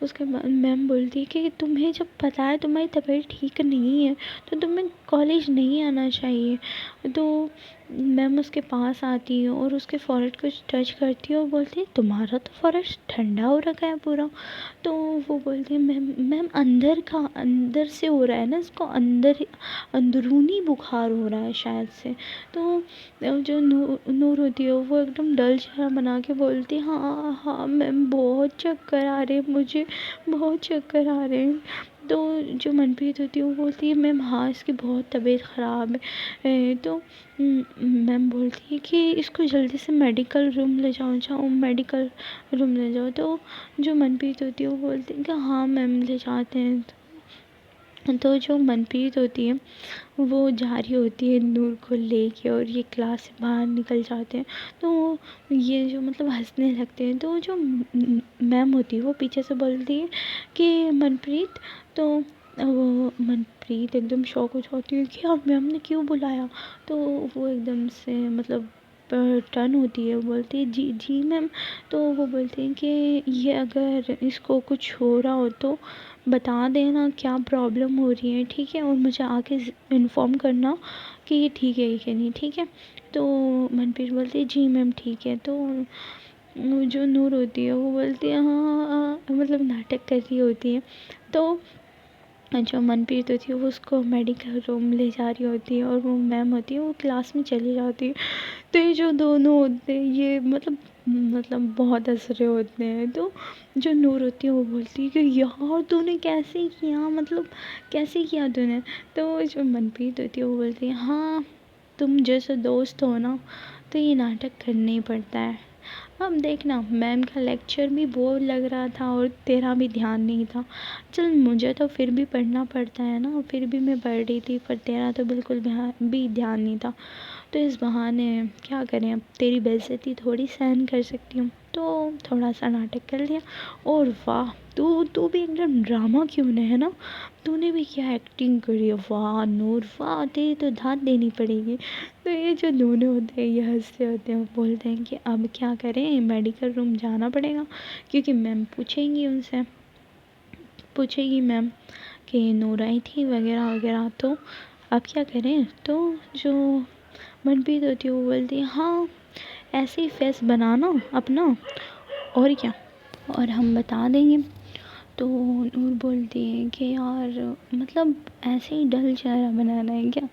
اس کے بعد میم بولتی ہے کہ تمہیں جب پتہ ہے تمہاری طبیعت ٹھیک نہیں ہے تو تمہیں کالج نہیں آنا چاہیے. تو میم اس کے پاس آتی ہے اور اس کے فورہیڈ کو ٹچ کرتی ہے اور بولتی ہے تمہارا تو فورہیڈ ٹھنڈا ہو رکھا ہے پورا. تو وہ بولتی ہے میم اندر سے ہو رہا ہے نا، اس کو اندرونی بخار ہو رہا ہے شاید سے. تو جو نور ہوتی ہے وہ ایک دم ڈل چہرہ بنا کے بولتی ہے ہاں ہاں میم بہت چکر آ رہے ہیں، مجھے بہت چکر آ رہے ہیں. تو جو منپریت ہوتی ہے وہ بولتی ہے میم ہاں اس کی بہت طبیعت خراب ہے. تو میم بولتی ہے کہ اس کو جلدی سے میڈیکل روم لے جاؤ میڈیکل روم لے جاؤ. تو جو منپریت ہوتی ہے وہ بولتی ہے کہ ہاں میم لے جاتے ہیں. تو جو منپریت ہوتی ہے وہ جا رہی ہوتی ہے نور کو لے کے اور یہ کلاس سے باہر نکل جاتے ہیں. تو یہ جو مطلب ہنسنے لگتے ہیں. تو جو میم ہوتی ہے وہ پیچھے سے بولتی ہے کہ منپریت. تو وہ منپریت ایک دم شوک ہو جاتی ہے کہ اب میم نے کیوں بلایا. تو وہ ایک دم سے مطلب ٹرن ہوتی ہے، بولتی ہے جی جی میم. تو وہ بولتے ہیں کہ یہ اگر اس کو کچھ ہو رہا ہو تو بتا دینا کیا پرابلم ہو رہی ہے، ٹھیک ہے، اور مجھے آ کے انفارم کرنا کہ یہ ٹھیک ہے کہ نہیں، ٹھیک ہے. تو منپریت بولتی ہے جی میم ٹھیک ہے. تو جو نور ہوتی ہے وہ بولتی ہے ہاں مطلب ناٹک کر رہی ہوتی ہے. تو جو منپریت ہوتی ہے وہ اس کو میڈیکل روم لے جا رہی ہوتی ہے اور وہ میم ہوتی ہے وہ کلاس میں چلی جاتی ہے. تو یہ جو دونوں ہوتے ہیں یہ مطلب بہت ہنس رہے ہوتے ہیں. تو جو نور ہوتی ہے وہ بولتی ہے کہ یار تو نے کیسے کیا، مطلب کیسے کیا تو نے. تو جو منپریت ہوتی ہے وہ بولتی ہے ہاں تم جیسے دوست ہو نا تو یہ ناٹک کرنا ہی پڑتا ہے. اب دیکھنا میم کا لیکچر بھی بور لگ رہا تھا اور تیرا بھی دھیان نہیں تھا. چل مجھے تو پھر بھی پڑھنا پڑتا ہے نا، پھر بھی میں پڑھ رہی تھی، پر تیرا تو بالکل بھی دھیان نہیں تھا. تو اس بہانے کیا کریں، اب تیری بے عزتی تھوڑی سہن کر سکتی ہوں. تو تھوڑا سا ناٹک کر لیا. اور واہ تو بھی ایک دم ڈرامہ کیوں نہیں ہے نا، تو نے بھی کیا ایکٹنگ کری ہے، واہ نور واہ تیری تو دھات دینی پڑے گی. تو یہ جو دونوں ہوتے ہیں یہ ہنستے ہوتے ہیں، وہ بولتے ہیں کہ اب کیا کریں، میڈیکل روم جانا پڑے گا کیونکہ میم پوچھے گی میم کہ نور آئی تھی وغیرہ وغیرہ. تو اب کیا کریں. تو جو منپریت ہوتی ہے وہ بولتی ہے ہاں ایسے ہی فیس بنانا اپنا اور کیا، اور ہم بتا دیں گے. تو نور بولتی ہے کہ یار مطلب ایسے ہی ڈل چہرہ بنانا ہے کیا.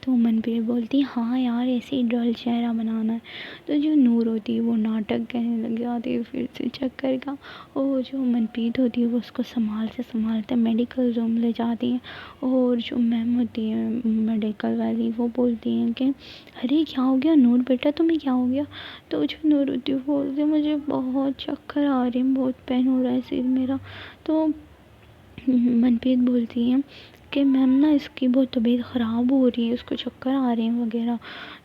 تو منپریت بولتی ہے ہاں یار ایسے ہی ڈل چہرہ بنانا ہے. تو جو نور ہوتی ہے وہ ناٹک کہنے لگ جاتی ہے پھر سے چکر کا. اور جو منپریت ہوتی ہے وہ اس کو سنبھالتے میڈیکل روم لے جاتی ہے. اور جو میم ہوتی ہے میڈیکل والی وہ بولتی ہیں کہ ارے کیا ہو گیا نور بیٹا، تمہیں کیا ہو گیا. تو جو نور ہوتی ہے وہ بولتی ہے مجھے بہت چکر آ رہے ہیں، بہت پین ہو رہا ہے سر میرا. تو منپریت بولتی ہے کہ میم نا اس کی بہت طبیعت خراب ہو رہی ہے، اس کو چکر آ رہے ہیں وغیرہ،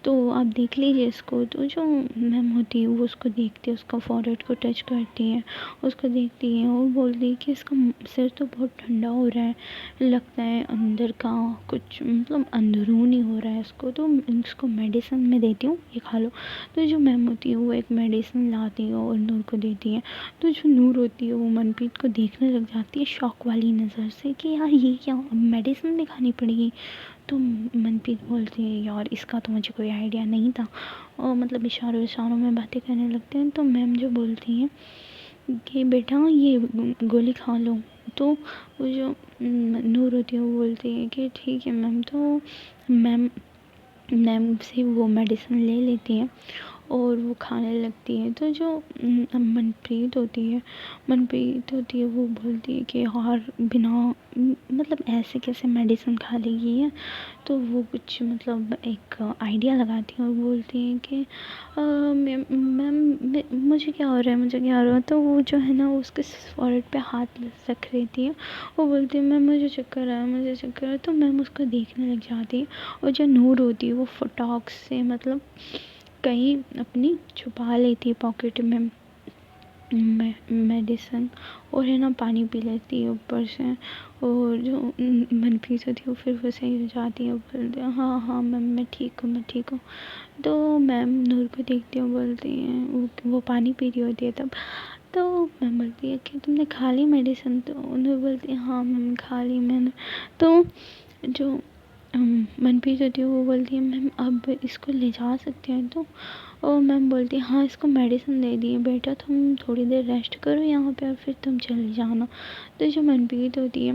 تو آپ دیکھ لیجیے اس کو. تو جو میم ہوتی ہے وہ اس کو دیکھتی ہے، اس کا فورہیڈ کو ٹچ کرتی ہے، اس کو دیکھتی ہے اور بولتی ہے کہ اس کا سر تو بہت ٹھنڈا ہو رہا ہے، لگتا ہے اندر کا کچھ مطلب اندرونی ہو رہا ہے اس کو. تو اس کو میڈیسن میں دیتی ہوں یہ کھا لو. تو جو میم ہوتی ہے وہ ایک میڈیسن لاتی ہے اور نور کو دیتی ہے. تو جو نور ہوتی ہے وہ منپریت کو دیکھنے لگ جاتی ہے شوق والی نظر سے کہ یار یہ کیا میڈیسن بھی کھانی پڑے گی. تو منپریت بولتی ہے یار اس کا تو مجھے کوئی آئیڈیا نہیں تھا، اور مطلب اشاروں میں باتیں کرنے لگتے ہیں. تو میم جو بولتی ہیں کہ بیٹا یہ گولی کھا لو. تو وہ جو نور ہوتی ہے وہ بولتی ہے کہ ٹھیک ہے میم. تو میم سے وہ میڈیسن لے لیتی ہے اور وہ کھانے لگتی ہے. تو جو منپریت ہوتی ہے وہ بولتی ہے کہ یار بنا مطلب ایسے کیسے میڈیسن کھا لے گی ہے. تو وہ کچھ مطلب ایک آئیڈیا لگاتی ہے اور بولتی ہیں کہ میم مجھے کیا ہو رہا ہے. تو وہ جو ہے نا اس کے فورہیڈ پہ ہاتھ رکھ لیتی ہے. وہ بولتی ہے میم مجھے چکر آیا. تو میم اس کو دیکھنے لگ جاتی ہے. اور جو نور ہوتی ہے وہ فٹاک سے مطلب کہیں اپنی چھپا لیتی ہے پاکٹ میں میڈیسن، اور ہے نا پانی پی لیتی ہے اوپر سے. اور جو منپریت ہوتی ہے وہ پھر وہ صحیح ہو جاتی ہے، بولتی ہے ہاں میم میں ٹھیک ہوں. تو میم نور کو دیکھتی ہے بولتی ہیں وہ پانی پی رہی ہوتی ہے تب. تو میم بولتی ہے کہ تم نے کھا لی میڈیسن؟ تو انہوں بولتی ہے ہاں میم کھا لی میں نے. تو جو منپریت ہوتی ہے وہ بولتی ہے میم اب اس کو لے جا سکتے ہیں؟ تو اور میم بولتی ہے ہاں اس کو میڈیسن دے دی ہے بیٹا، تم تھوڑی دیر ریسٹ کرو یہاں پہ اور پھر تم چلی جانا. تو جو منپریت ہوتی ہے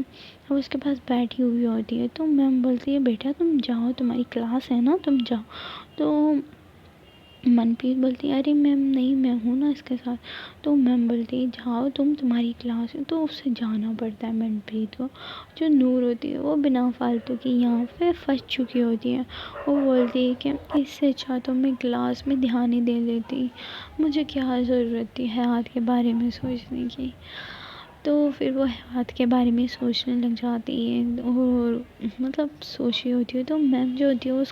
وہ اس کے پاس بیٹھی ہوئی ہوتی ہے. تو میم بولتی ہے بیٹا تم جاؤ، تمہاری کلاس ہے نا، تم جاؤ. تو منپریت بولتی ہے ارے میم نہیں میں ہوں نا اس کے ساتھ. تو میم بولتی ہے جاؤ تمہاری کلاس ہے. تو اس سے جانا پڑتا ہے منپریت کو. جو نور ہوتی ہے وہ بنا فالتو کی یہاں پہ پھنس چکی ہوتی ہے. وہ بولتی ہے کہ اس سے اچھا تو میں کلاس میں دھیان ہی دے لیتی، مجھے کیا ضرورت تھی حیات کے بارے میں سوچنے کی. تو پھر وہ حیات کے بارے میں سوچنے لگ جاتی ہے اور مطلب سوچ رہی ہوتی ہے. تو میم جو ہوتی ہے اس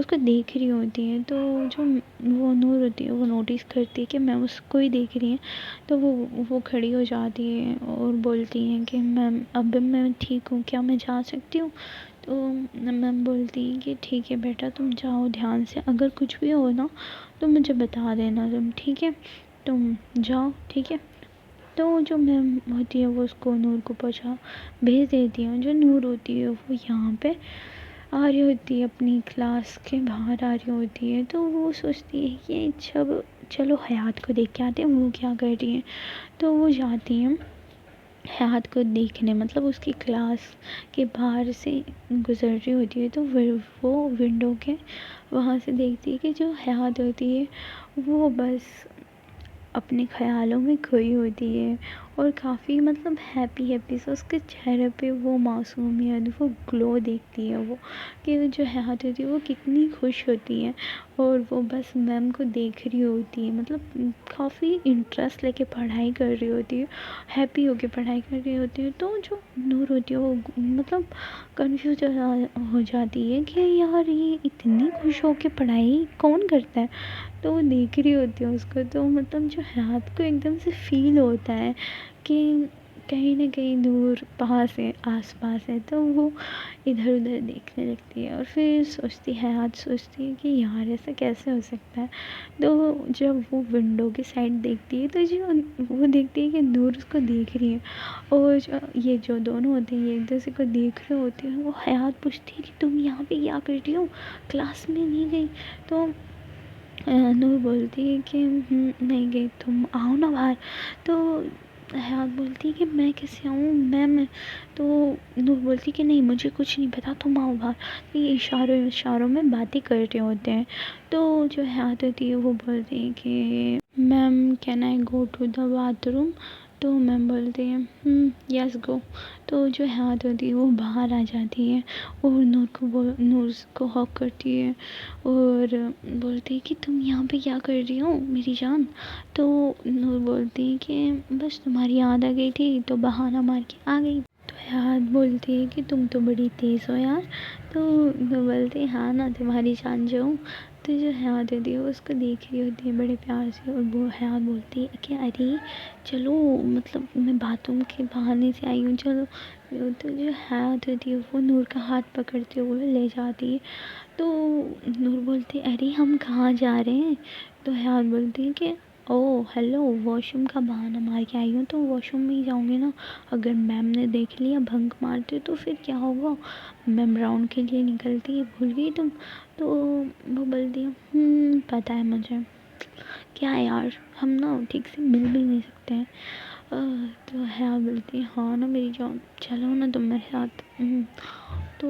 کو دیکھ رہی ہوتی ہے. تو جو وہ نور ہوتی ہے وہ نوٹس کرتی ہے کہ میم اس کو ہی دیکھ رہی ہے. تو وہ کھڑی ہو جاتی ہے اور بولتی ہے کہ میم اب میں ٹھیک ہوں، کیا میں جا سکتی ہوں؟ تو میم بولتی ہے کہ ٹھیک ہے بیٹا تم جاؤ دھیان سے، اگر کچھ بھی ہو نا تو مجھے بتا دینا تم، ٹھیک ہے؟ تم جاؤ ٹھیک ہے. تو جو میم ہوتی ہے وہ اس کو نور کو بھیج دیتی ہے. جو نور ہوتی ہے وہ یہاں پہ آ رہی ہوتی ہے، اپنی کلاس کے باہر آ رہی ہوتی ہے. تو وہ سوچتی ہے کہ چلو حیات کو دیکھ کے آتے ہیں وہ کیا کر رہی ہیں. تو وہ جاتی ہیں حیات کو دیکھنے، مطلب اس کی کلاس کے باہر سے گزر رہی ہوتی ہے. تو وہ ونڈو کے وہاں سے دیکھتی ہے کہ جو حیات ہوتی ہے وہ بس اپنے خیالوں میں کھوئی ہوتی ہے اور کافی مطلب ہیپی سے اس کے چہرے پہ وہ معصومیت، وہ گلو دیکھتی ہے وہ کہ جو حیات ہوتی ہے وہ کتنی خوش ہوتی ہے اور وہ بس میم کو دیکھ رہی ہوتی ہے، مطلب کافی انٹرسٹ لے کے پڑھائی کر رہی ہوتی ہے، ہیپی ہو کے پڑھائی کر رہی ہوتی ہے. تو جو نور ہوتی ہے وہ مطلب کنفیوز ہو جاتی ہے کہ یار یہ اتنی خوش ہو کے پڑھائی کون کرتا ہے. تو وہ دیکھ رہی ہوتی ہے اس کو. تو مطلب جو حیات کو ایک دم سے فیل ہوتا ہے کہ کہیں نہ کہیں نور پاس ہے، آس پاس ہے. تو وہ ادھر ادھر دیکھنے لگتی ہے اور پھر حیات سوچتی ہے کہ یار ایسا کیسے ہو سکتا ہے. تو جب وہ ونڈو کی سائڈ دیکھتی ہے تو وہ دیکھتی ہے کہ نور اس کو دیکھ رہی ہے اور یہ جو دونوں ہوتے ہیں یہ ایک دوسرے کو دیکھ رہے ہوتے ہیں. وہ حیات پوچھتی ہے کہ تم یہاں پہ کیا کر رہی ہو، کلاس میں نہیں گئی؟ تو نور بولتی ہے کہ نہیں گئی، تم آؤ نا باہر. تو حیات بولتی ہے کہ میں کیسے آؤں میں. تو نور بولتی کہ نہیں مجھے کچھ نہیں پتا، تم آؤ باہر. تو یہ اشاروں میں باتیں کر رہے ہوتے ہیں. تو جو حیات ہوتی ہے وہ بولتی ہے کہ ma'am can I go to the bathroom? تو میم بولتی ہے یس گو. تو جو حیات ہوتی ہے وہ باہر آ جاتی ہے اور نور کو ہاک کرتی ہے اور بولتی ہے کہ تم یہاں پہ کیا کر رہی ہو میری جان؟ تو نور بولتی ہے کہ بس تمہاری یاد آ گئی تھی تو بہانہ مار کے آ گئی. تو حیات بولتی ہے کہ تم تو بڑی تیز ہو یار. تو نور بولتی ہے ہاں نا تمہاری جان جو ہوں. تو جو حیات ہوتی ہے وہ اس کو دیکھ رہی ہوتی ہے بڑے پیار سے اور وہ حیات بولتی ہے کہ ارے چلو مطلب میں باتھ روم کے بہانے سے آئی ہوں چلو. تو جو حیات ہوتی ہے وہ نور کا ہاتھ پکڑتے ہوئے لے جاتی ہے. تو نور بولتی ہے ارے ہم کہاں جا رہے ہیں؟ تو حیات بولتی ہے کہ او ہیلو واش روم کا بہانہ مار کے آئی ہوں تو واش روم میں ہی جاؤں گی نا، اگر میم نے دیکھ لیا بھنک مارتے تو پھر کیا ہوگا، میم راؤنڈ کے لیے نکلتی ہے، بھول گئی تم؟ تو وہ بولتی ہے پتہ ہے مجھے، کیا یار ہم نا ٹھیک سے مل بھی نہیں سکتے ہیں. تو حیات بولتی ہے ہاں نا میری جان چلو نا تم میرے ساتھ. تو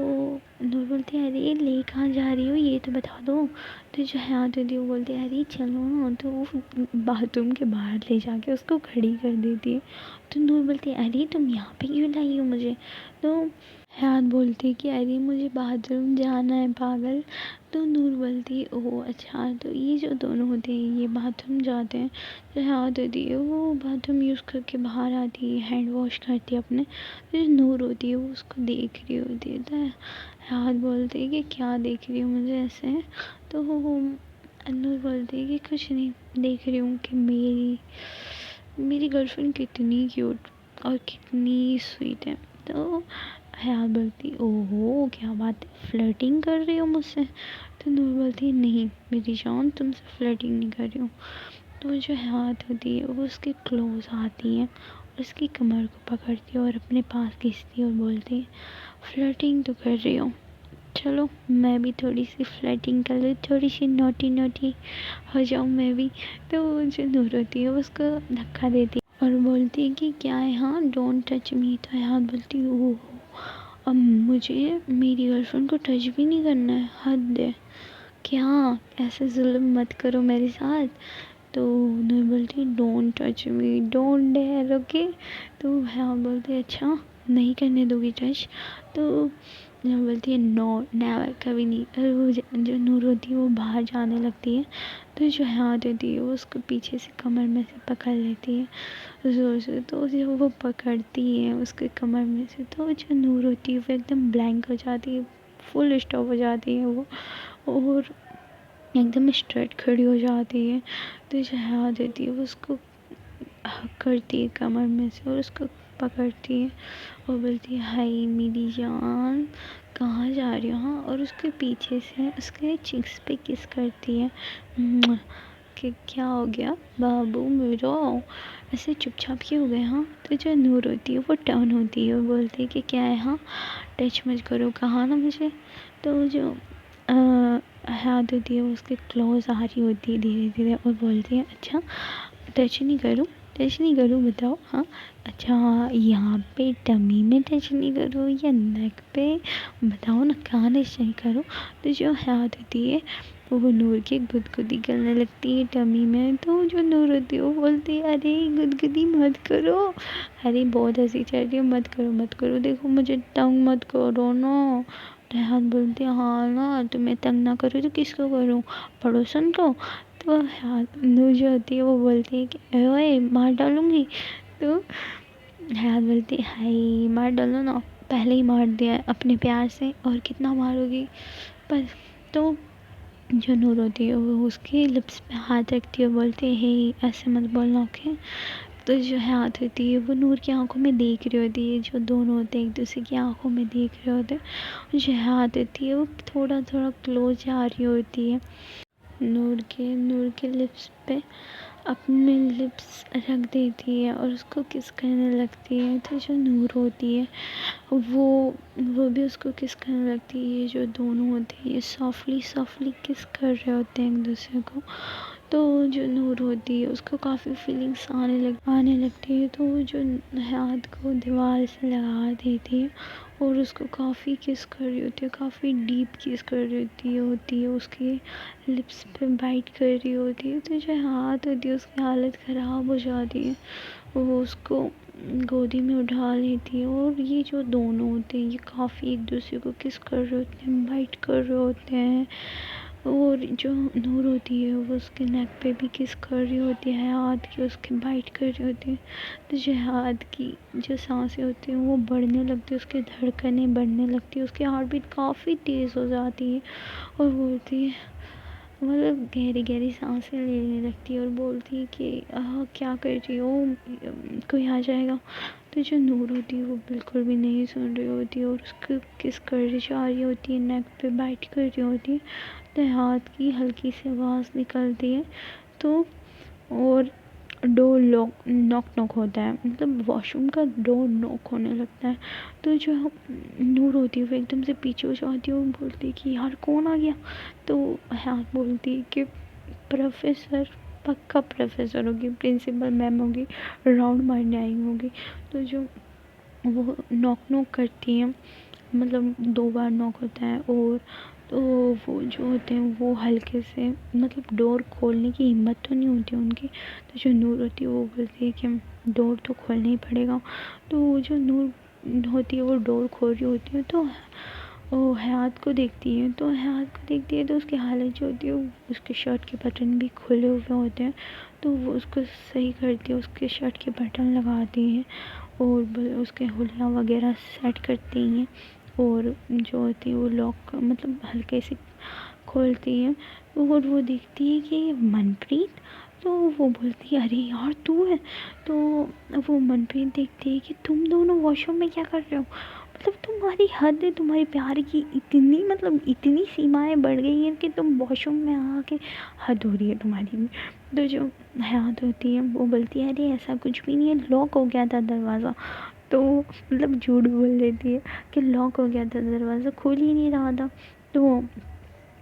نور بولتی ہے ارے لے کہاں جا رہی ہو یہ تو بتا دو. تو جو حیات ہوتی ہے وہ بولتی ہے ارے چلو نا. تو وہ باتھ روم کے باہر لے جا کے اس کو کھڑی کر دیتی ہے. تو نور بولتی ہے ارے تم یہاں پہ کیوں لائی ہو مجھے؟ تو حیات بولتی ہے کہ ارے مجھے باتھ روم جانا ہے پاگل. تو نور بولتی ہے اوہ اچھا. تو یہ جو دونوں ہوتے ہیں یہ باتھ روم جاتے ہیں. جو حیات ہوتی ہے وہ باتھ روم یوز کر کے باہر آتی ہے، ہینڈ واش کرتی ہے اپنے. جو نور ہوتی ہے وہ اس کو دیکھ رہی ہوتی ہے. تو حیات بولتی ہے کہ کیا دیکھ رہی ہوں مجھے ایسے؟ تو نور بولتی ہے کہ کچھ نہیں، دیکھ رہی ہوں کہ میری گرل فرینڈ کتنی کیوٹ اور کتنی سویٹ ہے. تو حیات بولتی اوہو کیا بات ہے، فلرٹنگ کر رہی ہو مجھ سے؟ تو نور بولتی ہے نہیں میری جان تم سے فلرٹنگ نہیں کر رہی ہوں. تو جو ہاتھ ہوتی ہے وہ اس کے کلوز آتی ہے اور اس کی کمر کو پکڑتی ہے اور اپنے پاس کھینچتی ہے اور بولتی ہے فلرٹنگ تو کر رہی ہو، چلو میں بھی تھوڑی سی فلرٹنگ کر لوں، تھوڑی سی نوٹی نوٹی ہو جاؤں میں بھی۔ تو جو نور ہوتی ہے وہ اس کو دھکا دیتی ہے اور بولتی ہے کہ کیا ہے، ہاں ڈونٹ ٹچ می۔ تو حیات بولتی ہے اوہ اب مجھے میری گرل فرینڈ کو ٹچ بھی نہیں کرنا ہے، حد ہے، کیا ایسے ظلم مت کرو میرے ساتھ۔ تو نور بولتی ہے don't touch me, don't dear, okay. تو حیات بولتی ہے اچھا نہیں کرنے دو گی ٹچ؟ تو نور بولتی ہے نو نیور، کبھی نہیں۔ اور وہ جو نور ہوتی ہے وہ باہر جانے لگتی ہے، تو جو حیات ہوتی ہے وہ اس کو پیچھے سے کمر میں سے پکڑ لیتی ہے زور سے۔ تو جب وہ پکڑتی ہے اس کے کمر میں سے، تو جو نور ہوتی ہے وہ ایک دم بلینک ہو جاتی ہے، فل اسٹاپ ہو جاتی ہے وہ، اور ایک دم اسٹریٹ کھڑی ہو جاتی ہے۔ تو جو حیات ہوتی ہے وہ اس کو ہگ کرتی ہے کمر میں سے اور اس کو پکڑتی ہے اور بولتی ہے ہائی میری جان کہاں جا رہی ہو، ہاں، اور اس کے پیچھے سے اس کے چیکس پہ کس کرتی ہے کہ کیا ہو گیا بابو میرا، ایسے چپ چاپ کیوں ہو گئے، ہاں۔ تو جو نور ہوتی ہے وہ ٹرن ہوتی ہے اور بولتی ہے کہ کیا ہے، ہاں ٹچ مت کرو، کہا نا مجھے۔ تو جو حیات ہوتی ہے وہ اس کے کلوز آ رہی ہوتی ہے دھیرے دھیرے اور بولتی ہے اچھا ٹچ نہیں کروں، ٹچ نہیں کروں بتاؤ، ہاں اچھا یہاں پہ ٹمی میں ٹچ نہیں کروں یا نیک پہ، بتاؤ نا کہاں ٹچ نہیں کروں۔ تو جو حیات ہوتی ہے وہ نور کی گدگدی کرنے لگتی ہے ٹمی میں۔ تو جو نور ہوتی ہے وہ بولتی ہے ارے گدگدی مت کرو، ارے بہت ہنسی چڑھ رہی ہے، مت کرو مت کرو، دیکھو مجھے تنگ مت کرو نا۔ ریحان بولتی ہے ہاں نا تمہیں تنگ نہ کروں تو کس کو کروں، پڑوسن کو؟ تو نور جو ہوتی ہے وہ بولتی ہے کہ اوئے مار ڈالوں گی۔ تو حیات بولتی ہے ہائی مار ڈالو نا، پہلے ہی مار دیا ہے اپنے پیار سے، اور کتنا مارو گی بس۔ تو جو نور ہوتی ہے وہ اس کے لپس پہ ہاتھ رکھتی ہے اور بولتی ہے ہے ایسے مت بولنا، اوکے۔ تو جو حیات ہوتی ہے وہ نور کی آنکھوں میں دیکھ رہی ہوتی ہے، جو دونوں ہوتے ہیں ایک دوسرے کی آنکھوں میں دیکھ رہے ہوتے ہیں۔ جو حیات ہوتی ہے وہ تھوڑا تھوڑا کلوز جا رہی ہوتی ہے نور کے لپس پہ اپنے لپس رکھ دیتی ہے اور اس کو کس کرنے لگتی ہے۔ تو جو نور ہوتی ہے وہ بھی اس کو کس کرنے لگتی ہے، یہ جو دونوں ہوتے ہیں یہ سافٹلی کس کر رہے ہوتے ہیں ایک دوسرے کو۔ تو جو نور ہوتی ہے اس کو کافی فیلنگس آنے لگتی ہے، تو وہ جو حیات کو دیوار سے لگا دیتی ہے اور اس کو کافی کس کر رہی ہوتی ہے، کافی ڈیپ کس کر رہی ہوتی ہے اس کے لپس پہ بائٹ کر رہی ہوتی ہے۔ تو جو حیات ہوتی ہے اس کی حالت خراب ہو جاتی ہے، وہ اس کو گودی میں اٹھا لیتی ہے، اور یہ جو دونوں ہوتے ہیں یہ کافی ایک دوسرے کو کس کر رہے ہوتے ہیں، بائٹ کر رہے ہوتے ہیں، اور جو نور ہوتی ہے وہ اس کے نیک پہ بھی کس کر رہی ہوتی ہے، حیات کی اس کے بائٹ کر رہی ہوتی ہے۔ تو جو حیات کی جو سانسیں ہوتی ہیں وہ بڑھنے لگتی ہے، اس کی دھڑکنیں بڑھنے لگتی ہے، اس کی ہارٹ بیٹ کافی تیز ہو جاتی ہے اور بولتی ہے مطلب گہری گہری سانسیں لینے لگتی ہے اور بولتی ہے کہ کیا کر رہی ہو، کوئی آ جائے گا۔ تو جو نور ہوتی ہے وہ بالکل بھی نہیں سن رہی ہوتی ہے اور اس کو کس کر جا رہی ہوتی ہے، نیک پہ بائٹ کر رہی ہوتی ہے۔ تو ہاتھ کی ہلکی سی آواز نکلتی ہے، تو اور ڈور نوک ہوتا ہے، مطلب واش روم کا ڈور نوک ہونے لگتا ہے۔ تو جو نور ہوتی ہے وہ ایک دم سے پیچھے ہو جاتی ہے اور بولتی ہے کہ یار کون آ گیا؟ تو حیات بولتی ہے کہ پروفیسر، پکا پروفیسر ہوگی، پرنسپل میم ہوگی، راؤنڈ مارنے آئی ہوگی۔ تو جو وہ نوک کرتی ہیں، مطلب 2 بار نوک ہوتا ہے، اور تو وہ جو ہوتے ہیں وہ ہلکے سے مطلب ڈور کھولنے کی ہمت تو نہیں ہوتی ان کی۔ تو جو نور ہوتی ہے وہ بولتی ہے کہ ڈور تو کھولنا ہی پڑے گا۔ تو وہ جو نور ہوتی ہے وہ ڈور کھول رہی ہوتی ہے، تو وہ حیات کو دیکھتی ہے، تو اس کی حالت جو ہوتی ہے اس کے شرٹ کے بٹن بھی کھلے ہوئے ہوتے ہیں، تو وہ اس کو صحیح کرتی ہے، اس کے شرٹ کے بٹن لگاتی ہیں اور اس کے ہلیاں وغیرہ سیٹ کرتی ہیں، اور جو ہوتی ہے وہ لاک مطلب ہلکے سے کھولتی ہے، اور وہ دیکھتی ہے کہ منپریت، تو وہ بولتی ہے ارے یار تو ہے۔ تو وہ منپریت دیکھتی ہے کہ تم دونوں واش روم میں کیا کر رہے ہو، مطلب تمہاری حد ہے تمہاری پیار کی، اتنی مطلب اتنی سیمائیں بڑھ گئی ہیں کہ تم واش روم میں آ کے حد ہو رہی ہے تمہاری بھی۔ تو جو حیات ہوتی ہے وہ بولتی ہے ارے ایسا کچھ بھی نہیں ہے، لاک ہو گیا تھا دروازہ۔ تو مطلب جھوٹ بول دیتی ہے کہ لاک ہو گیا تھا دروازہ، کھول ہی نہیں رہا تھا۔ تو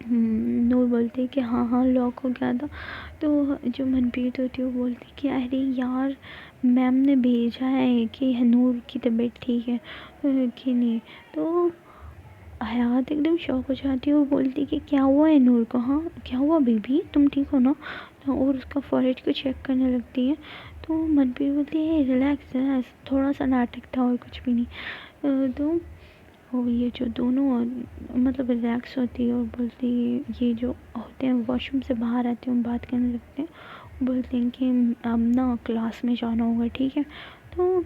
نور بولتی ہے کہ ہاں ہاں لاک ہو گیا تھا۔ تو جو منپریت ہوتی ہے وہ بولتی ہے کہ ارے یار میم نے بھیجا ہے کہ نور کی طبیعت ٹھیک ہے کہ نہیں۔ تو حیات ایک دم شوق ہو جاتی ہے، وہ بولتی کہ کیا ہوا ہے نور کو، ہاں کیا ہوا بیبی تم ٹھیک ہو نا؟ اور اس کا فوریج کو چیک کرنے لگتی ہے۔ تو منپریت بولتی ہے ریلیکس ریلیکس، تھوڑا سا ناٹک تھا اور کچھ بھی نہیں۔ تو وہ یہ جو دونوں مطلب ریلیکس ہوتی ہے اور بولتی ہے یہ جو ہوتے ہیں واش روم سے باہر آتے ہیں بات کرنے لگتے ہیں، بولتے ہیں کہ اب نا کلاس میں جانا ہوگا ٹھیک ہے۔ تو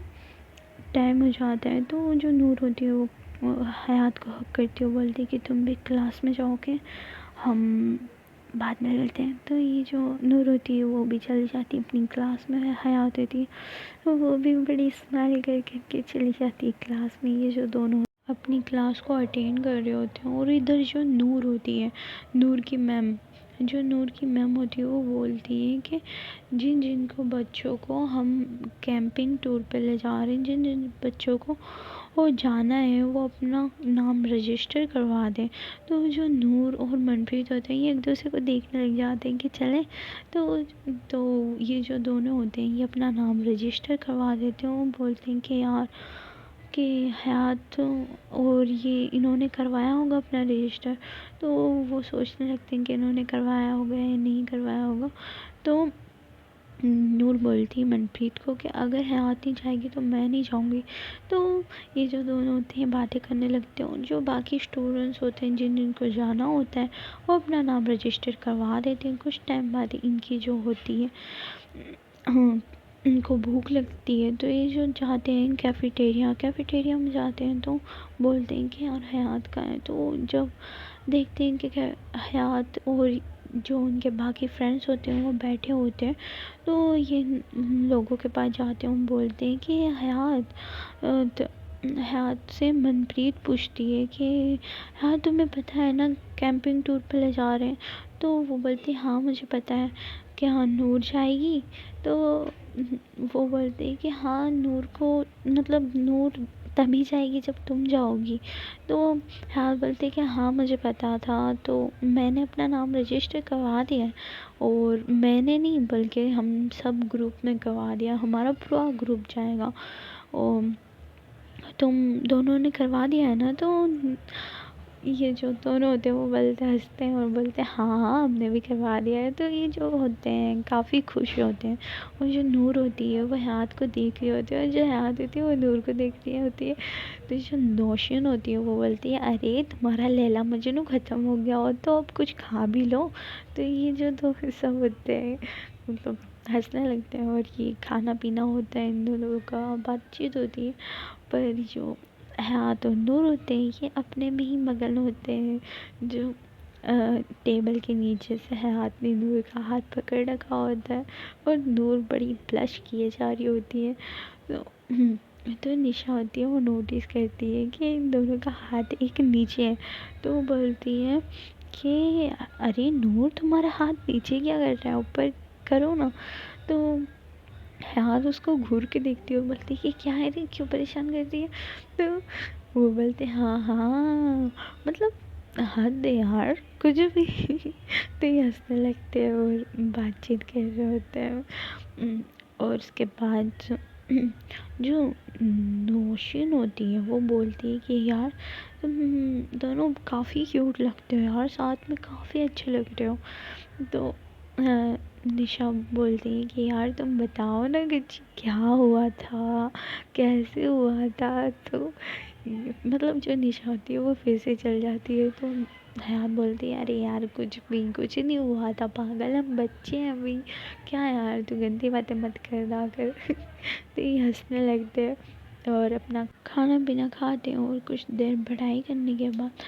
ٹائم ہو جاتا ہے تو جو نور ہوتی ہے وہ حیات کو حق کرتی ہے، وہ بولتی ہے کہ تم بھی کلاس میں جاؤ گے، ہم بعد میں ملتے ہیں۔ تو یہ جو نور ہوتی ہے وہ بھی چلی جاتی ہے اپنی کلاس میں، حیات ہوتی ہے تو وہ بھی بڑی اسمائل کر کے چلی جاتی ہے کلاس میں۔ یہ جو دونوں اپنی کلاس کو اٹینڈ کر رہے ہوتے ہیں، اور ادھر جو نور ہوتی ہے، نور کی میم ہوتی ہے وہ بولتی ہے کہ جن جن کو بچوں کو ہم کیمپنگ ٹور پہ لے جا رہے ہیں، جن جن بچوں کو وہ جانا ہے وہ اپنا نام رجسٹر کروا دیں۔ تو جو نور اور منپریت ہوتے ہیں یہ ایک دوسرے کو دیکھنے لگ جاتے ہیں کہ چلیں۔ تو یہ جو دونوں ہوتے ہیں یہ اپنا نام رجسٹر کروا دیتے ہیں۔ وہ بولتے ہیں کہ یار کہ حیات اور یہ انہوں نے کروایا ہوگا اپنا رجسٹر۔ تو وہ سوچنے لگتے ہیں کہ انہوں نے کروایا ہوگا یا نہیں کروایا ہوگا۔ تو نور بولتی ہے منپریت کو کہ اگر حیات نہیں جائے گی تو میں نہیں جاؤں گی۔ تو یہ جو دونوں ہوتے ہیں باتیں کرنے لگتے ہیں، جو باقی اسٹوڈنٹس ہوتے ہیں جن جن کو جانا ہوتا ہے وہ اپنا نام رجسٹر کروا دیتے ہیں۔ کچھ ٹائم بعد ان کی جو ہوتی ہے ان کو بھوک لگتی ہے تو یہ جو جاتے ہیں کیفیٹیریا میں جاتے ہیں تو بولتے ہیں کہ یار حیات کا ہے۔ تو جب دیکھتے ہیں کہ حیات اور جو ان کے باقی فرینڈس ہوتے ہیں وہ بیٹھے ہوتے ہیں تو یہ لوگوں کے پاس جاتے ہیں، بولتے ہیں کہ حیات سے منپریت پوچھتی ہے کہ ہاں تمہیں پتہ ہے نا کیمپنگ ٹور پہ لے جا رہے ہیں؟ تو وہ بولتی ہے ہاں مجھے پتہ ہے، کہ ہاں نور جائے گی؟ تو وہ بولتے ہیں کہ ہاں نور کو مطلب نور تبھی جائے گی جب تم جاؤ گی۔ تو حیات بولتے کہ ہاں مجھے پتا تھا، تو میں نے اپنا نام رجسٹر کروا دیا ہے، اور میں نے نہیں بلکہ ہم سب گروپ میں کروا دیا، ہمارا پورا گروپ جائے گا، اور تم دونوں نے کروا دیا ہے نا؟ تو یہ جو دونوں ہوتے ہیں وہ بولتے ہنستے ہیں اور بولتے ہیں ہاں ہاں ہم نے بھی کروا دیا ہے۔ تو یہ جو ہوتے ہیں کافی خوش ہوتے ہیں، اور جو نور ہوتی ہے وہ حیات کو دیکھ رہی ہوتی ہے، اور جو حیات ہوتی ہے وہ نور کو دیکھ رہی ہوتی ہے۔ تو جو نوشین ہوتی ہے وہ بولتی ہے ارے تمہارا لیلا مجنوں ختم ہو گیا ہو تو اب کچھ کھا بھی لو۔ تو یہ جو دو سب ہوتے ہیں مطلب ہنسنے لگتے ہیں، اور یہ کھانا پینا ہوتا ہے ان دونوں کا، بات چیت ہوتی ہے۔ پر جو حیات اور نور ہوتے ہیں یہ اپنے میں ہی مگن ہوتے ہیں۔ جو ٹیبل کے نیچے سے حیات نے نور کا ہاتھ پکڑ رکھا ہوتا ہے، اور نور بڑی بلش کیے جا رہی ہوتی ہے۔ تو نشا ہوتی ہے وہ نوٹس کرتی ہے کہ ان دونوں کا ہاتھ ایک نیچے ہے، تو وہ بولتی ہے کہ ارے نور تمہارا ہاتھ نیچے کیا کر رہا ہے، اوپر کرو نا۔ تو حیات اس کو گھور کے دیکھتی ہے اور بولتی ہے کہ کیا ہے رے، کیوں پریشان کرتی ہے؟ تو وہ بولتے ہاں ہاں مطلب حد ہے یار کچھ بھی۔ تو یہ ہنسنے لگتے ہیں اور بات چیت کر رہے ہوتے ہیں۔ اور اس کے بعد جو نوشین ہوتی ہے وہ بولتی ہے کہ یار تم دونوں کافی کیوٹ لگتے ہو یار، ساتھ میں کافی اچھے لگتے ہو۔ تو نشا بولتی ہے کہ یار تم بتاؤ نا کچھ، کیا ہوا تھا، کیسے ہوا تھا؟ تو مطلب جو نشا ہوتی ہے وہ پھر سے چل جاتی ہے۔ تو حیات بولتی ہے ارے یار کچھ نہیں ہوا تھا پاگل، ہم بچے ہیں ابھی، کیا یار تو گندی باتیں مت کرنا کر۔ تو یہ ہنسنے لگتے ہیں اور اپنا کھانا پینا کھاتے ہیں، اور کچھ دیر پڑھائی کرنے کے بعد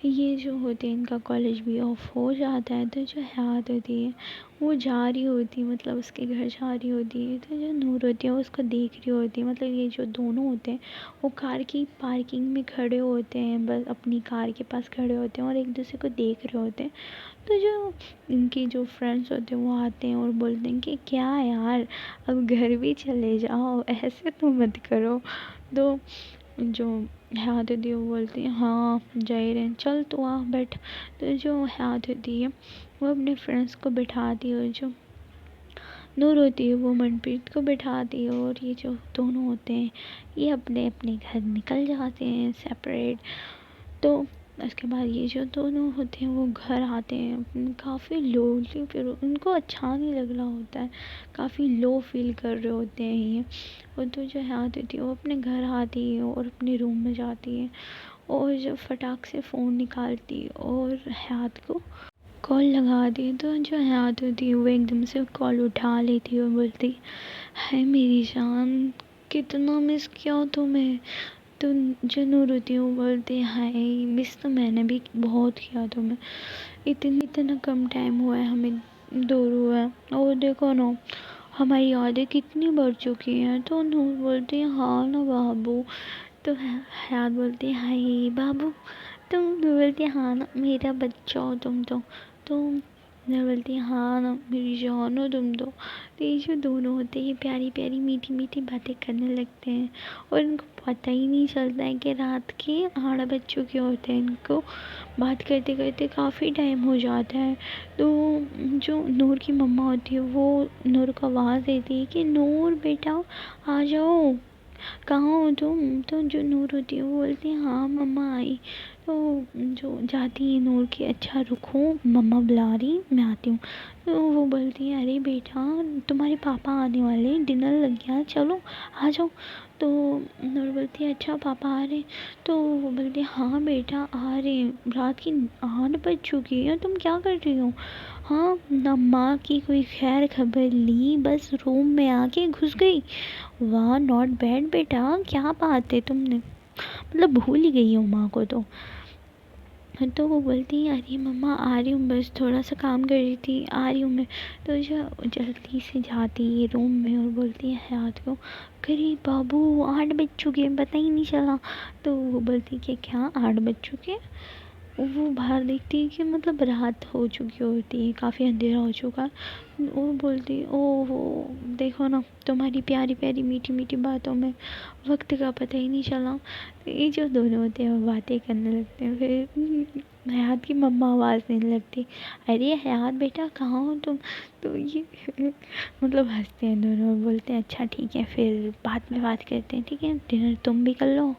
یہ جو ہوتے ہیں ان کا کالج بھی آف ہو جاتا ہے، تو جو حیات ہوتی ہے وہ جا رہی ہوتی، مطلب اس کے گھر جا رہی ہوتی ہے، تو جو نور ہوتی ہے وہ اس کو دیکھ رہی ہوتی ہے، مطلب یہ جو دونوں ہوتے ہیں وہ کار کی پارکنگ میں کھڑے ہوتے ہیں، بس اپنی کار کے پاس کھڑے ہوتے ہیں اور ایک دوسرے کو دیکھ رہے ہوتے ہیں۔ تو جو ان کی جو فرینڈس ہوتے ہیں وہ آتے ہیں اور بولتے ہیں کہ کیا یار، اب گھر بھی چلے جاؤ، ایسے تو مت کرو۔ تو جو حیات ہوتی ہے وہ بولتی ہے ہاں جا ہی رہے ہیں، چل تو آ بیٹھ۔ تو جو حیات ہوتی ہے وہ اپنے فرینڈس کو بٹھاتی ہے، اور جو نور ہوتی ہے وہ من پریت کو بٹھاتی ہے، اور یہ جو دونوں ہوتے ہیں یہ اپنے اپنے گھر نکل جاتے ہیں سیپریٹ۔ تو اس کے بعد یہ جو دونوں ہوتے ہیں وہ گھر آتے ہیں، کافی لو، پھر ان کو اچھا نہیں لگ رہا ہوتا ہے، کافی لو فیل کر رہے ہوتے ہیں یہ۔ اور تو جو حیات ہوتی ہے وہ اپنے گھر آتی ہے اور اپنے روم میں جاتی ہے، اور جو فٹاک سے فون نکالتی ہے اور حیات کو کال لگا دی۔ تو جو حیات ہوتی ہے وہ ایک دم سے کال اٹھا لیتی ہے اور بولتی ہے میری جان، کتنا مس کیا تمہیں۔ تو جو نور ہوتی ہے وہ بولتی ہے مس تو میں نے بھی بہت کیا تمہیں، اتنا کم ٹائم ہوا ہے ہمیں دور ہوا ہے، اور دیکھو نا ہماری یادیں کتنی بڑھ چکی ہیں۔ تو نور بولتی ہے ہاں نا بابو۔ تو حیات بولتی ہے ہائے بابو، تم بولتی ہے ہاں نا میرا بچہ ہو تم تو نور بولتی ہے ہاں نا میری جان ہو تم تو۔ یہ جو دونوں ہوتے ہیں پیاری پیاری میٹھی میٹھی باتیں کرنے لگتے ہیں، اور ان کو پتہ ہی نہیں چلتا ہے کہ رات کے 8 بج چکے ہوتے ہیں، ان کو بات کرتے کرتے کافی ٹائم ہو جاتا ہے۔ تو جو نور کی مما ہوتی ہے وہ نور کو آواز دیتی ہے کہ نور بیٹا آ جاؤ، کہاں ہو تم۔ تو جو نور ہوتی ہے وہ بولتی ہے ہاں مما آئی۔ تو جو جاتی ہے نور کی اچھا رکو، مما بلا رہی میں آتی ہوں۔ تو وہ بولتی ہے ارے بیٹا تمہارے پاپا آنے والے، ڈنر لگ گیا، چلو آ جاؤ۔ تو نور بولتی ہے اچھا پاپا آ رہے۔ تو وہ بولتی ہے ہاں بیٹا آ رہے ہیں، رات کی 8 بج چکی ہے، تم کیا کر رہی ہو؟ ہاں نہ ماں کی کوئی خیر خبر لی، بس روم میں آ کے گھس گئی۔ واہ ناٹ بیڈ بیٹا، کیا بات ہے تم نے، مطلب بھول ہی گئی ہو ماں کو تو وہ بولتی ہے ارے مما آ رہی ہوں، بس تھوڑا سا کام کر رہی تھی، آ رہی ہوں میں۔ تو جو جلدی سے جاتی ہے روم میں اور بولتی ہے حیات کو کرے بابو 8 بج چکے پتہ ہی نہیں چلا۔ تو وہ بولتی کہ کیا 8 بج چکے؟ وہ باہر دیکھتی ہے کہ مطلب رات ہو چکی ہوتی ہے، کافی اندھیرا ہو چکا ہے۔ وہ بولتی او ہو دیکھو نا تمہاری پیاری پیاری میٹھی میٹھی باتوں میں وقت کا پتہ ہی نہیں چلا۔ تو یہ جو دونوں ہوتے ہیں وہ باتیں کرنے لگتے ہیں، پھر حیات کی مما آواز دینے لگتی ارے حیات بیٹا کہاں ہو تم۔ تو یہ مطلب ہنستے ہیں دونوں، بولتے ہیں اچھا ٹھیک ہے پھر بعد میں بات کرتے ہیں، ٹھیک ہے ڈنر تم بھی کر لو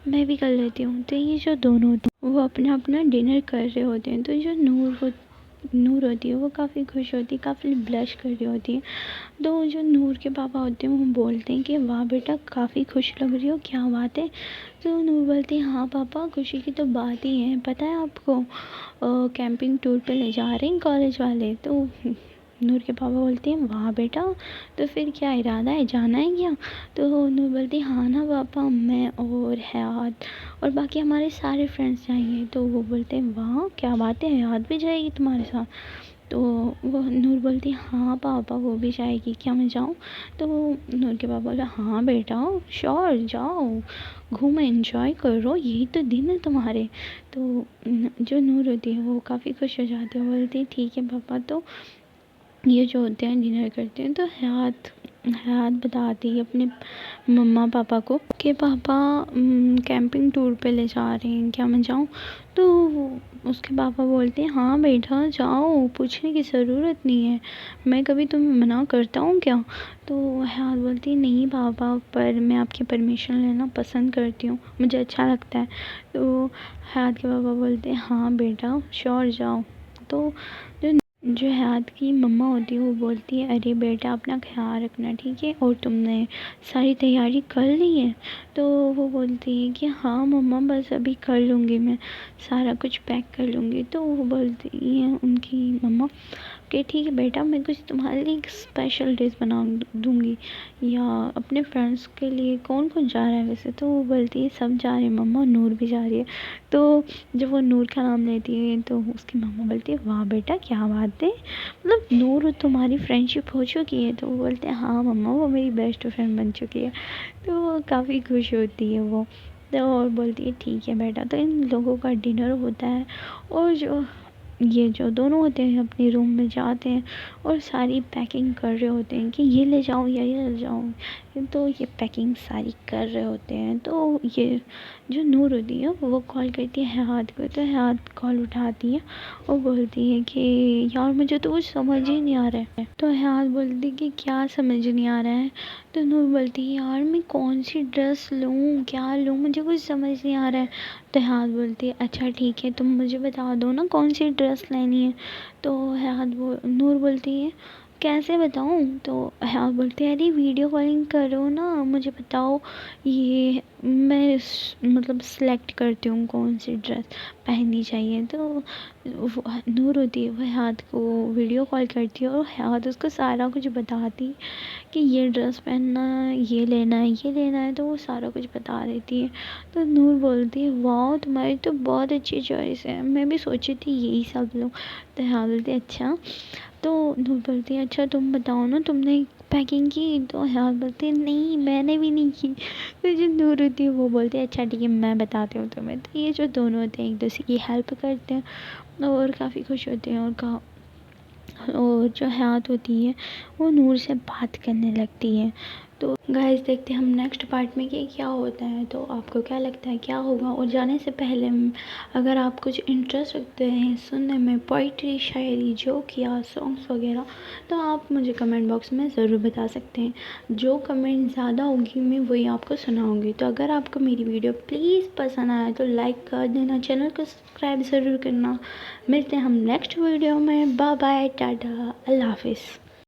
میں بھی کر لیتی ہوں۔ تو یہ جو دونوں ہوتے ہیں وہ اپنا اپنا ڈنر کر رہے ہوتے ہیں۔ تو جو نور ہوتی ہے وہ کافی خوش ہوتی ہے، کافی بلش کر رہی ہوتی ہے۔ تو جو نور کے پاپا ہوتے ہیں وہ بولتے ہیں کہ واہ بیٹا کافی خوش لگ رہی ہو، کیا بات ہے؟ تو نور بولتی ہے ہاں پاپا خوشی کی تو بات ہی ہے، پتہ ہے آپ کو کیمپنگ ٹور پہ لے جا رہے ہیں کالج والے۔ تو نور کے پاپا بولتے ہیں واہ بیٹا، تو پھر کیا ارادہ ہے، جانا ہے کیا؟ تو نور بولتی ہے ہاں نا پاپا، میں اور حیات اور باقی ہمارے سارے فرینڈس جائیں گے۔ تو وہ بولتے ہیں واہ کیا بات ہے، حیات بھی جائے گی تمہارے ساتھ؟ تو وہ نور بولتی ہے ہاں پاپا وہ بھی جائے گی، کیا میں جاؤں؟ تو نور کے پاپا بولا ہاں بیٹا شور جاؤ، گھومو انجوائے کرو، یہی تو دن ہے تمہارے۔ تو جو نور ہوتی ہے وہ کافی خوش ہو جاتی ہے، بولتی ہے ٹھیک ہے پاپا۔ تو یہ جو ہوتے ہیں ڈنر کرتے ہیں، تو حیات بتاتی ہے اپنے مما پاپا کو کہ پاپا کیمپنگ ٹور پہ لے جا رہے ہیں، کیا میں جاؤں؟ تو اس کے پاپا بولتے ہیں ہاں بیٹا جاؤ، پوچھنے کی ضرورت نہیں ہے، میں کبھی تمہیں منع کرتا ہوں کیا؟ تو حیات بولتی ہے نہیں پاپا، پر میں آپ کی پرمیشن لینا پسند کرتی ہوں، مجھے اچھا لگتا ہے۔ تو حیات کے پاپا بولتے ہیں ہاں بیٹا شور جاؤ۔ تو جو حیات کی مما ہوتی ہے وہ بولتی ہے ارے بیٹا اپنا خیال رکھنا ٹھیک ہے، اور تم نے ساری تیاری کر لی ہے؟ تو وہ بولتی ہے کہ ہاں مما بس ابھی کر لوں گی، میں سارا کچھ پیک کر لوں گی۔ تو وہ بولتی ہیں ان کی مما کہ ٹھیک ہے بیٹا میں کچھ تمہارے لیے ایک اسپیشل ڈش بنا دوں گی، یا اپنے فرینڈس کے لیے کون کون جا رہا ہے ویسے؟ تو وہ بولتی ہے سب جا رہے ہیں مما، نور بھی جا رہی ہے۔ تو جب وہ نور کا نام لیتی ہے تو اس کی ماما بولتی ہے واہ بیٹا کیا بات ہے، مطلب نور تمہاری فرینڈ شپ ہو چکی ہے؟ تو وہ بولتے ہیں ہاں مما وہ میری بیسٹ فرینڈ بن چکی ہے۔ تو وہ کافی خوش ہوتی ہے وہ، تو اور بولتی ہے ٹھیک ہے بیٹا۔ تو ان لوگوں کا ڈنر ہوتا ہے، اور یہ جو دونوں ہوتے ہیں اپنے روم میں جاتے ہیں اور ساری پیکنگ کر رہے ہوتے ہیں کہ یہ لے جاؤں یا یہ لے جاؤں، تو یہ پیکنگ ساری کر رہے ہوتے ہیں۔ تو یہ جو نور ہوتی ہے وہ کال کرتی ہے حیات کو، تو حیات کال اٹھاتی ہے اور بولتی ہے کہ یار مجھے تو کچھ سمجھ ہی نہیں آ رہا ہے۔ تو حیات بولتی ہے کہ کیا سمجھ نہیں آ رہا ہے؟ تو نور بولتی ہے یار میں کون سی ڈریس لوں، کیا لوں، مجھے کچھ سمجھ نہیں آ رہا ہے۔ تو حیات بولتی ہے اچھا ٹھیک ہے تم مجھے بتا دو نا کون سی ڈریس لینی ہے۔ تو نور بولتی ہے کیسے بتاؤں؟ تو حیات بولتی ہے ارے ویڈیو کالنگ کرو نا، مجھے بتاؤ، یہ میں مطلب سلیکٹ کرتی ہوں کون سی ڈریس پہننی چاہیے۔ تو نور ہوتی ہے وہ حیات کو ویڈیو کال کرتی ہے اور حیات اس کو سارا کچھ بتاتی کہ یہ ڈریس پہننا ہے، یہ لینا ہے، یہ لینا ہے، تو وہ سارا کچھ بتا دیتی ہے۔ تو نور بولتی ہے واہ تمہاری تو بہت اچھی چوائس ہے، میں بھی سوچی تھی یہی سب لوں۔ تو حیات بولتی ہے اچھا۔ تو نور بولتی ہے اچھا تم بتاؤ نا تم نے پیکنگ کی؟ تو حیات بولتی ہے نہیں میں نے بھی نہیں کی۔ تو جو نور ہوتی ہے وہ بولتی ہے اچھا ٹھیک ہے میں بتاتی ہوں تمہیں۔ تو یہ جو دونوں ہوتے ہیں ایک دوسرے کی ہیلپ کرتے ہیں اور کافی خوش ہوتے ہیں، اور جو حیات ہوتی ہے وہ نور سے بات کرنے لگتی ہے۔ تو گائز دیکھتے ہیں ہم نیکسٹ پارٹ میں کہ کیا ہوتا ہے۔ تو آپ کو کیا لگتا ہے کیا ہوگا؟ اور جانے سے پہلے اگر آپ کچھ انٹرسٹ رکھتے ہیں سننے میں پوئٹری، شاعری، جوک یا سانگس وغیرہ، تو آپ مجھے کمنٹ باکس میں ضرور بتا سکتے ہیں۔ جو کمنٹ زیادہ ہوگی میں وہی آپ کو سناؤں گی۔ تو اگر آپ کو میری ویڈیو پلیز پسند آیا تو لائک کر دینا، چینل کو سبسکرائب ضرور کرنا۔ ملتے ہیں ہم نیکسٹ ویڈیو میں، بائے بائے، ٹاٹا، اللہ حافظ۔